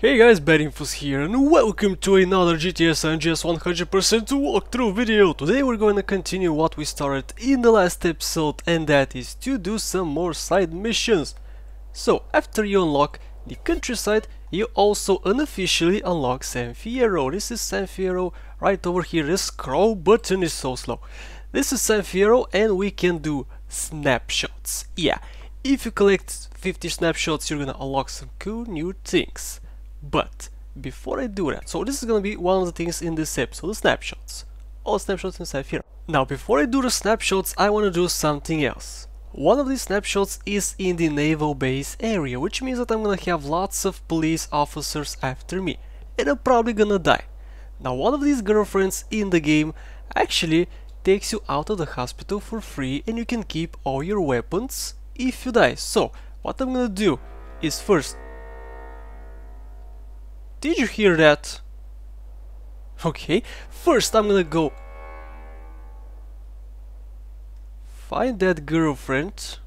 Hey guys, BadInfos here and welcome to another GTA San Andreas 100% walkthrough video. Today we're going to continue what we started in the last episode, and that is to do some more side missions. So after you unlock the countryside, you also unofficially unlock San Fierro. This is San Fierro right over here. The scroll button is so slow. This is San Fierro and we can do snapshots. Yeah, if you collect 50 snapshots you're gonna unlock some cool new things. But before I do that, so this is gonna be one of the things in this episode, the snapshots. All snapshots in San Fierro. Now before I do the snapshots, I wanna do something else. One of these snapshots is in the naval base area, which means that I'm gonna have lots of police officers after me, and I'm probably gonna die. Now one of these girlfriends in the game actually takes you out of the hospital for free, and you can keep all your weapons if you die. So what I'm gonna do is first... Did you hear that? Okay, first I'm gonna go find that girlfriend.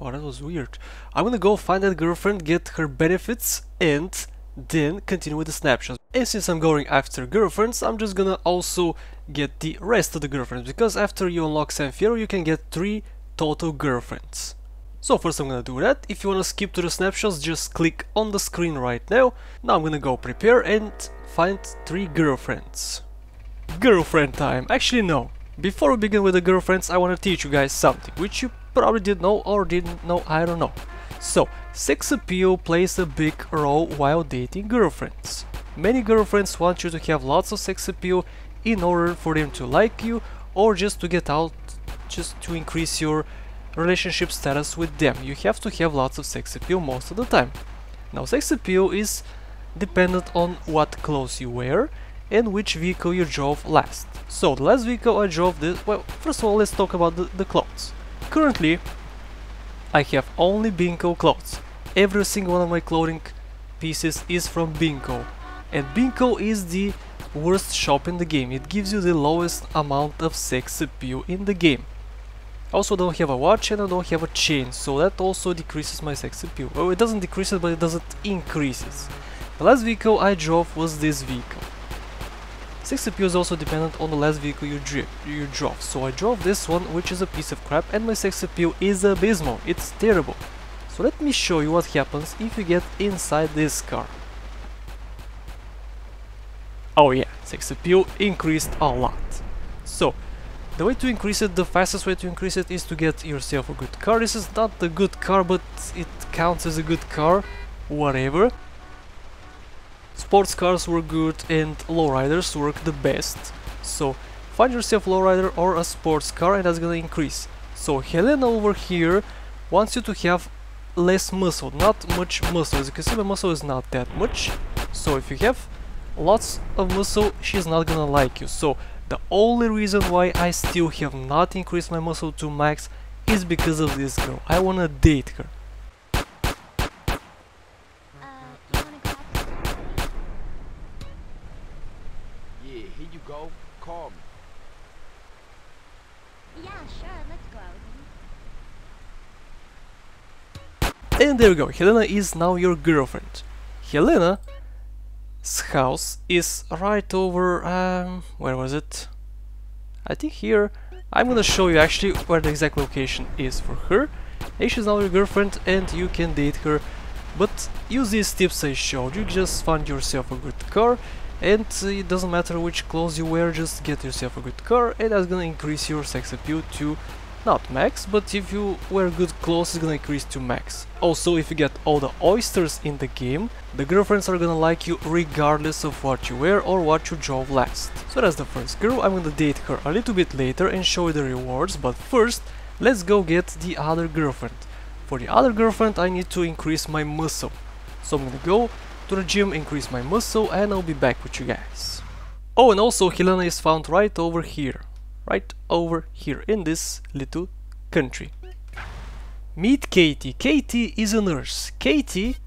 Oh, that was weird. I'm gonna go find that girlfriend, get her benefits, and then continue with the snapshots. And since I'm going after girlfriends, I'm just gonna also get the rest of the girlfriends, because after you unlock San Fierro you can get 3 total girlfriends. So first I'm gonna do that. If you wanna skip to the snapshots, just click on the screen right now. Now I'm gonna go prepare and find 3 girlfriends. Girlfriend time. Actually no. Before we begin with the girlfriends, I wanna teach you guys something, which you probably did know or didn't know, I don't know. So, sex appeal plays a big role while dating girlfriends. Many girlfriends want you to have lots of sex appeal in order for them to like you, or just to get out, just to increase your relationship status with them. You have to have lots of sex appeal most of the time. Now sex appeal is dependent on what clothes you wear and which vehicle you drove last. So the last vehicle I drove this, well, first of all let's talk about the clothes. Currently I have only Bingo clothes. Every single one of my clothing pieces is from Bingo, and Bingo is the worst shop in the game. It gives you the lowest amount of sex appeal in the game. I also don't have a watch and I don't have a chain, so that also decreases my sex appeal. Well, it doesn't decrease it, but it doesn't increase it. The last vehicle I drove was this vehicle. Sex appeal is also dependent on the last vehicle you drove. So I drove this one, which is a piece of crap, and my sex appeal is abysmal. It's terrible. So let me show you what happens if you get inside this car. Oh yeah, sex appeal increased a lot. So the way to increase it, the fastest way to increase it is to get yourself a good car. This is not a good car, but it counts as a good car, whatever. Sports cars work good and lowriders work the best. So find yourself a lowrider or a sports car, and that's gonna increase. So Helena over here wants you to have less muscle, not much muscle. As you can see, my muscle is not that much. So if you have lots of muscle, she's not gonna like you. So the only reason why I still have not increased my muscle to max is because of this girl. I wanna date her. Yeah, here you go. Call me. Yeah, sure, let's go. And there we go. Helena is now your girlfriend. Helena's house is right over, where was it? I think here. I'm gonna show you actually where the exact location is for her. And she's now your girlfriend and you can date her. But use these tips I showed you. Just find yourself a good car, and it doesn't matter which clothes you wear, just get yourself a good car, and that's gonna increase your sex appeal to not max, but if you wear good clothes it's gonna increase to max. Also, if you get all the oysters in the game, the girlfriends are gonna like you regardless of what you wear or what you drove last. So that's the first girl. I'm gonna date her a little bit later and show you the rewards, but first let's go get the other girlfriend. For the other girlfriend I need to increase my muscle. So I'm gonna go to the gym, increase my muscle, and I'll be back with you guys. Oh, and also Helena is found right over here. Right over here in this little country. Meet Katie. Katie is a nurse. Katie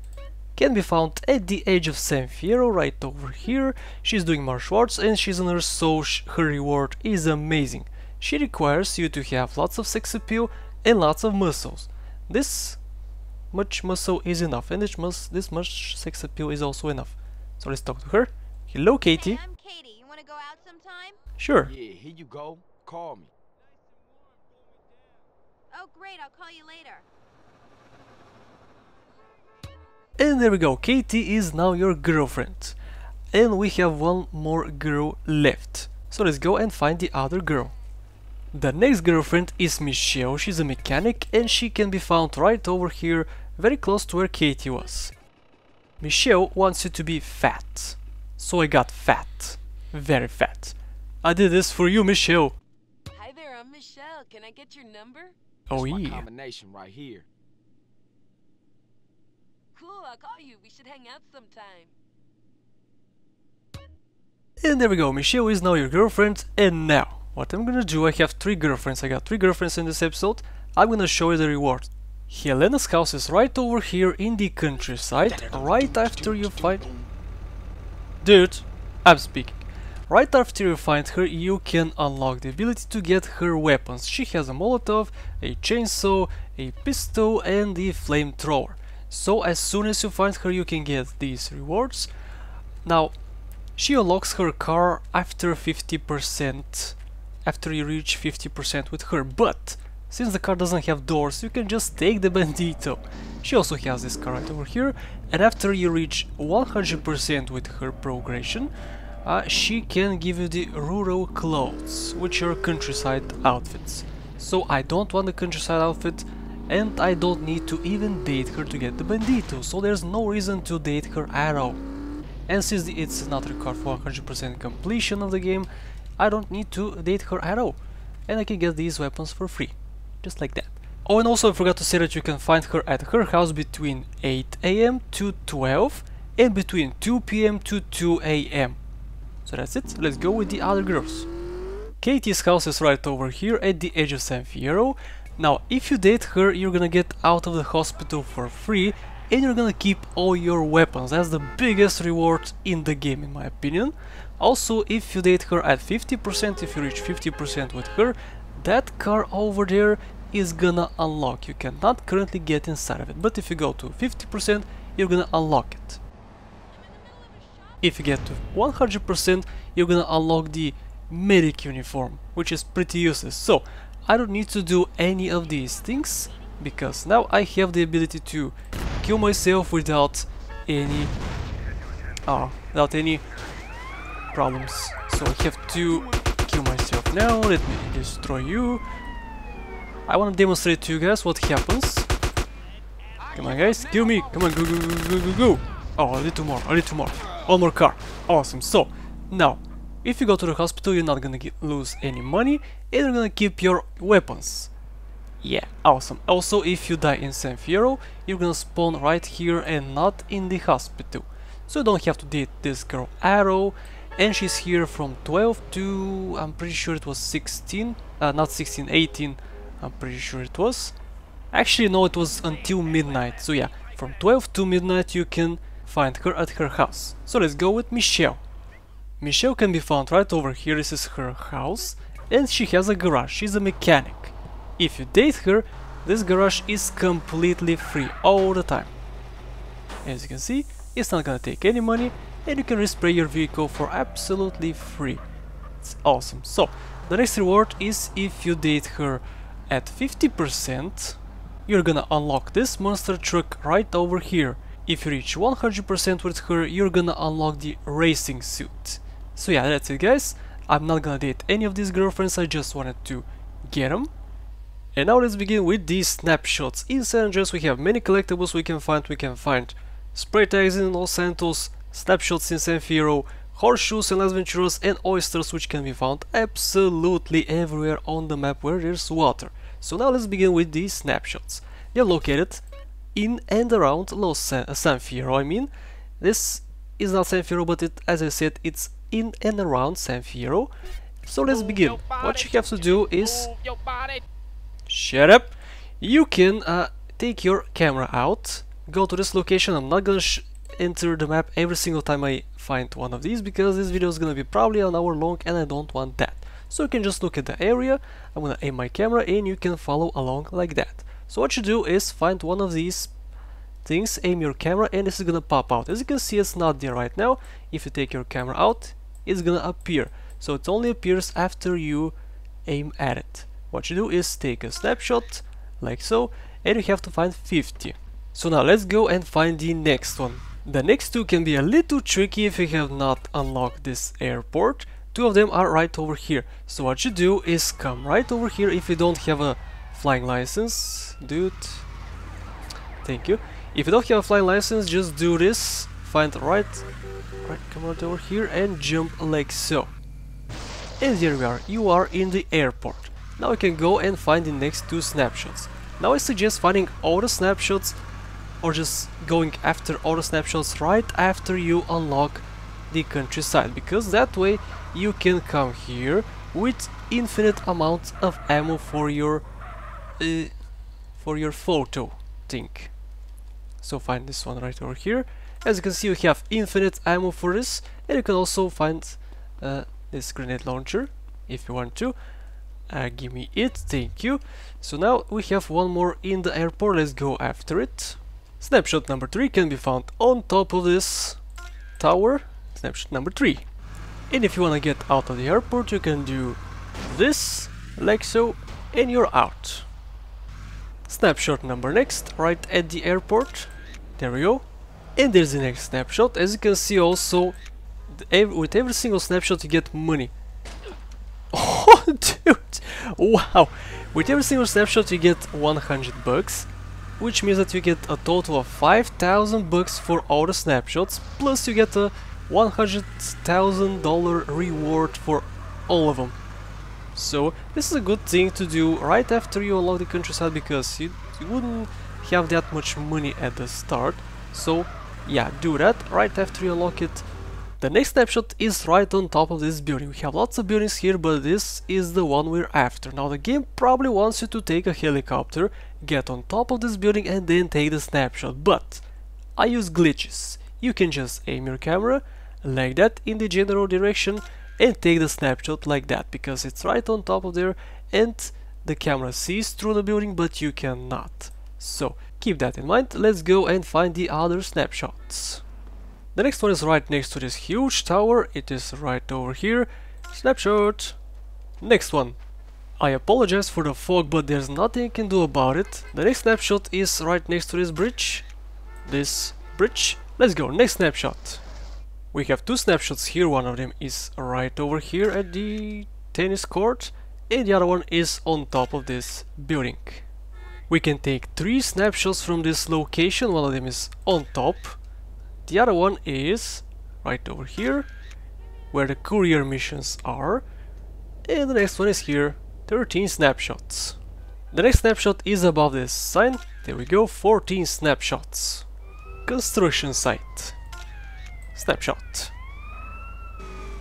can be found at the edge of San Fierro right over here. She's doing martial arts and she's a nurse, so her reward is amazing. She requires you to have lots of sex appeal and lots of muscles. This much muscle is enough, and this much sex appeal is also enough. So let's talk to her. Hello, Katie. Hey, I'm Katie. You want to go out sometime? Sure. Yeah, here you go. Call me. Oh, great. I'll call you later. And there we go. Katie is now your girlfriend. And we have one more girl left. So let's go and find the other girl. The next girlfriend is Michelle. She's a mechanic and she can be found right over here, very close to where Katie was. Michelle wants you to be fat. So I got fat. Very fat. I did this for you, Michelle. Hi there, I'm Michelle. Can I get your number? Oh That's my yeah. combination right here. Cool, I'll call you. We should hang out sometime. And there we go. Michelle is now your girlfriend. And now, what I'm gonna do, I have 3 girlfriends. I got 3 girlfriends in this episode. I'm gonna show you the reward. Helena's house is right over here in the countryside, right after you find... Dude, I'm speaking. Right after you find her, you can unlock the ability to get her weapons. She has a Molotov, a chainsaw, a pistol and the flamethrower. So as soon as you find her, you can get these rewards. Now, she unlocks her car after 50%, after you reach 50% with her, but since the car doesn't have doors, you can just take the Bandito. She also has this car right over here, and after you reach 100% with her progression, she can give you the rural clothes, which are countryside outfits. So I don't want the countryside outfit, and I don't need to even date her to get the Bandito, so there's no reason to date her at all. And since it's not required for 100% completion of the game, I don't need to date her at all. And I can get these weapons for free. Just like that. Oh, and also I forgot to say that you can find her at her house between 8 AM to 12 and between 2 PM to 2 AM. So that's it. Let's go with the other girls. Katie's house is right over here at the edge of San Fierro. Now, if you date her, you're gonna get out of the hospital for free and you're gonna keep all your weapons. That's the biggest reward in the game, in my opinion. Also, if you date her at 50%, if you reach 50% with her, that car over there is gonna unlock. You cannot currently get inside of it, but if you go to 50%, you're gonna unlock it. If you get to 100%, you're gonna unlock the medic uniform, which is pretty useless. So, I don't need to do any of these things, because now I have the ability to kill myself without any problems. So I have to kill myself now. Let me destroy you. I want to demonstrate to you guys what happens. Come on guys, kill me. Come on, go, go, go, go, go, go. Oh, a little more, a little more. One more car. Awesome. So, now, if you go to the hospital, you're not gonna lose any money and you're gonna keep your weapons. Yeah, awesome. Also, if you die in San Fierro, you're gonna spawn right here and not in the hospital. So you don't have to date this girl at all. And she's here from 12 to, I'm pretty sure it was 16, not 16, 18, I'm pretty sure it was. Actually, no, it was until midnight. So yeah, from 12 to midnight you can find her at her house. So let's go with Michelle. Michelle can be found right over here. This is her house and she has a garage. She's a mechanic. If you date her, this garage is completely free all the time. As you can see, it's not gonna take any money and you can respray your vehicle for absolutely free. It's awesome. So, the next reward is if you date her at 50%, you're gonna unlock this monster truck right over here. If you reach 100% with her, you're gonna unlock the racing suit. So yeah, that's it guys. I'm not gonna date any of these girlfriends, I just wanted to get them. And now let's begin with these snapshots. In San Andreas we have many collectibles we can find. We can find spray tags in Los Santos, snapshots in San Fierro, horseshoes in Las Venturas and oysters which can be found absolutely everywhere on the map where there's water. So now let's begin with these snapshots. They're located in and around San Fierro. I mean, this is not San Fierro, but as I said, it's in and around San Fierro. So let's begin. What you have to do is... Shut up! You can take your camera out, go to this location. I'm not gonna enter the map every single time I find one of these because this video is gonna be probably an hour long and I don't want that. So you can just look at the area. I'm gonna aim my camera and you can follow along like that. So what you do is find one of these things, aim your camera, and this is gonna pop out. As you can see, it's not there right now. If you take your camera out, it's gonna appear. So it only appears after you aim at it. What you do is take a snapshot, like so, and you have to find 50. So now let's go and find the next one. The next two can be a little tricky if you have not unlocked this airport. Two of them are right over here. So what you do is come right over here if you don't have a flying license. Dude, thank you. If you don't have a flying license, just do this. Find come right over here and jump like so. And here we are. You are in the airport. Now you can go and find the next two snapshots. Now I suggest finding all the snapshots, or just going after all the snapshots right after you unlock the countryside, because that way you can come here with infinite amounts of ammo for your photo thing. So find this one right over here. As you can see, you have infinite ammo for this, and you can also find this grenade launcher if you want to. Give me it, thank you. So now we have one more in the airport. Let's go after it. Snapshot number 3 can be found on top of this tower. Snapshot number 3. And if you want to get out of the airport, you can do this, like so, and you're out. Snapshot number next, right at the airport. There we go. And there's the next snapshot. As you can see also, with every single snapshot you get money. Oh, dude! Wow! With every single snapshot you get 100 bucks, which means that you get a total of 5,000 bucks for all the snapshots, plus you get a $100,000 reward for all of them. So this is a good thing to do right after you unlock the countryside, because you wouldn't have that much money at the start. So yeah, do that right after you unlock it. The next snapshot is right on top of this building. We have lots of buildings here, but this is the one we're after. Now the game probably wants you to take a helicopter, get on top of this building and then take the snapshot, but I use glitches. You can just aim your camera like that in the general direction and take the snapshot like that, because it's right on top of there and the camera sees through the building, but you cannot. So keep that in mind. Let's go and find the other snapshots. The next one is right next to this huge tower. It is right over here. Snapshot. Next one. I apologize for the fog, but there's nothing I can do about it. The next snapshot is right next to this bridge. Let's go. Next snapshot. We have two snapshots here. One of them is right over here at the tennis court, and the other one is on top of this building. We can take 3 snapshots from this location. One of them is on top. The other one is right over here, where the courier missions are. And the next one is here, 13 snapshots. The next snapshot is above this sign. There we go, 14 snapshots. Construction site. Snapshot.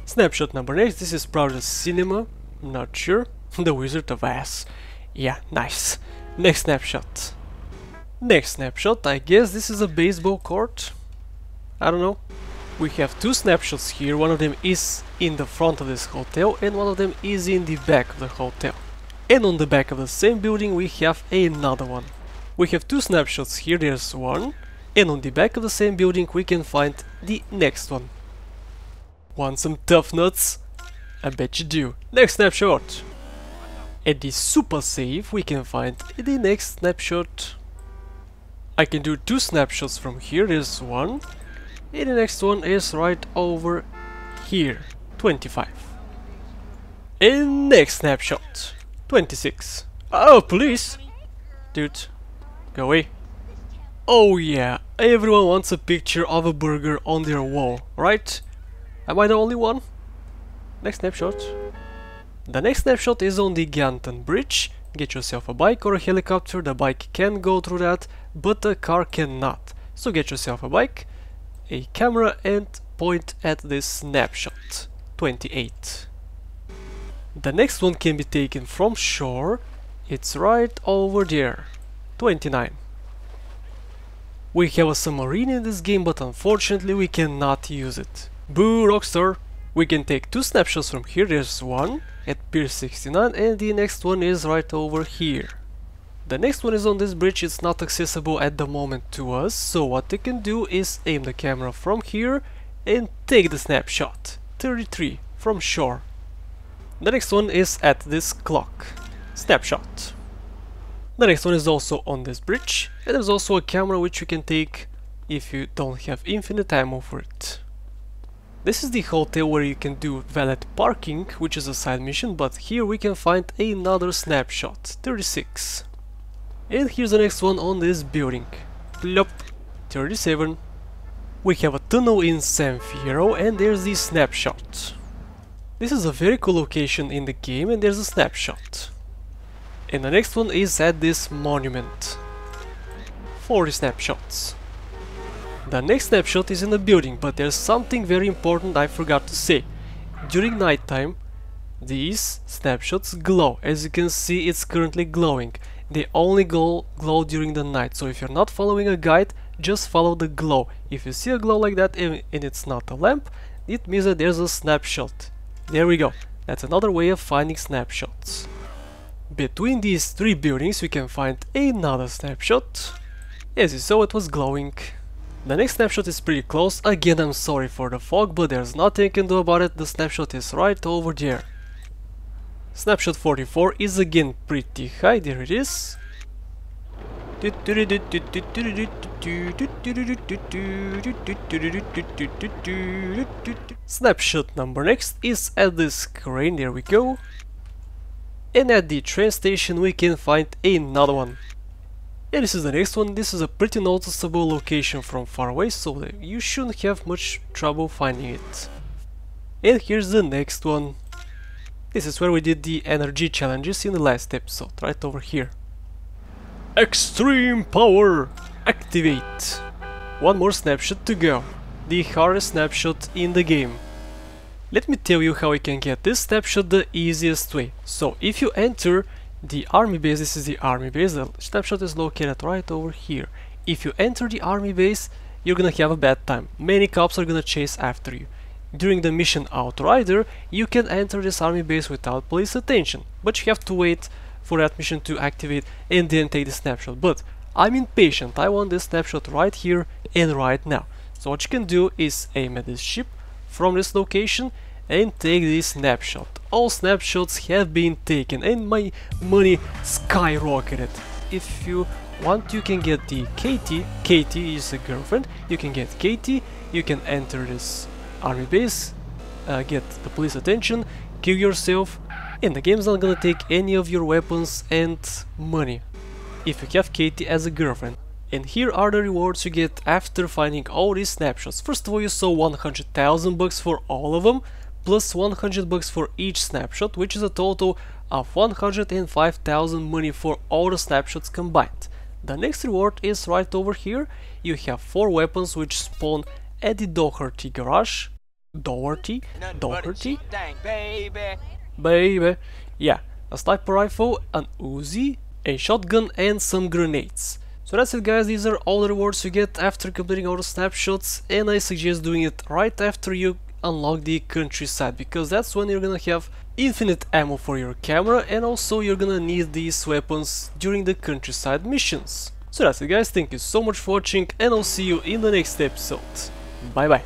Snapshot number 8, this is probably the cinema, I'm not sure. The Wizard of Oz. Yeah, nice. Next snapshot. Next snapshot, I guess this is a baseball court. I don't know. We have 2 snapshots here. One of them is in the front of this hotel and one of them is in the back of the hotel. And on the back of the same building we have another one. We have 2 snapshots here, there's one. And on the back of the same building we can find the next one. Want some tough nuts? I bet you do. Next snapshot. At the super safe we can find the next snapshot. I can do 2 snapshots from here, there's one. And the next one is right over here, 25. And next snapshot, 26. Oh, police! Dude, go away. Oh yeah, everyone wants a picture of a burger on their wall, right? Am I the only one? Next snapshot. The next snapshot is on the Ganton Bridge. Get yourself a bike or a helicopter. The bike can go through that, but the car cannot. So get yourself a bike, a camera and point at this snapshot. 28. The next one can be taken from shore. It's right over there. 29. We have a submarine in this game, but unfortunately we cannot use it. Boo, Rockstar! We can take 2 snapshots from here. There's one at Pier 69 and the next one is right over here. The next one is on this bridge. It's not accessible at the moment to us, so what you can do is aim the camera from here and take the snapshot. 33 from shore. The next one is at this clock. Snapshot. The next one is also on this bridge, and there's also a camera which you can take if you don't have infinite ammo for it. This is the hotel where you can do valet parking, which is a side mission, but here we can find another snapshot. 36. And here's the next one on this building. Plop. 37. We have a tunnel in San Fierro, and there's the snapshot. This is a very cool location in the game, and there's a snapshot. And the next one is at this monument. 40 snapshots. The next snapshot is in the building, but there's something very important I forgot to say. During nighttime, these snapshots glow. As you can see, it's currently glowing. They only glow during the night, so if you're not following a guide, just follow the glow. If you see a glow like that and it's not a lamp, it means that there's a snapshot. There we go. That's another way of finding snapshots. Between these three buildings we can find another snapshot. As you saw, it was glowing. The next snapshot is pretty close. Again, I'm sorry for the fog, but there's nothing I can do about it. The snapshot is right over there. Snapshot 44 is again pretty high. There it is. Snapshot number next is at this crane. There we go. And at the train station we can find another one. Yeah, this is the next one. This is a pretty noticeable location from far away, so you shouldn't have much trouble finding it. And here's the next one. This is where we did the energy challenges in the last episode, right over here. Extreme power! Activate! One more snapshot to go. The hardest snapshot in the game. Let me tell you how you can get this snapshot the easiest way. So if you enter the army base, this is the army base, the snapshot is located right over here. If you enter the army base, you're gonna have a bad time. Many cops are gonna chase after you. During the mission Outrider, you can enter this army base without police attention, but you have to wait for that mission to activate and then take the snapshot. But I'm impatient, I want this snapshot right here and right now. So what you can do is aim at this ship from this location and take this snapshot. All snapshots have been taken and my money skyrocketed. If you want, you can get the Katie. Katie is a girlfriend. You can get Katie, you can enter this army base, get the police attention, kill yourself, and the game's not gonna take any of your weapons and money if you have Katie as a girlfriend. And here are the rewards you get after finding all these snapshots. First of all, you saw 100,000 bucks for all of them, plus 100 bucks for each snapshot, which is a total of 105,000 money for all the snapshots combined. The next reward is right over here. You have 4 weapons which spawn at the Doherty garage. Doherty? Baby. Yeah, a sniper rifle, an Uzi, a shotgun and some grenades. So that's it guys, these are all the rewards you get after completing all the snapshots, and I suggest doing it right after you unlock the countryside, because that's when you're gonna have infinite ammo for your camera, and also you're gonna need these weapons during the countryside missions. So that's it guys, thank you so much for watching, and I'll see you in the next episode. Bye bye.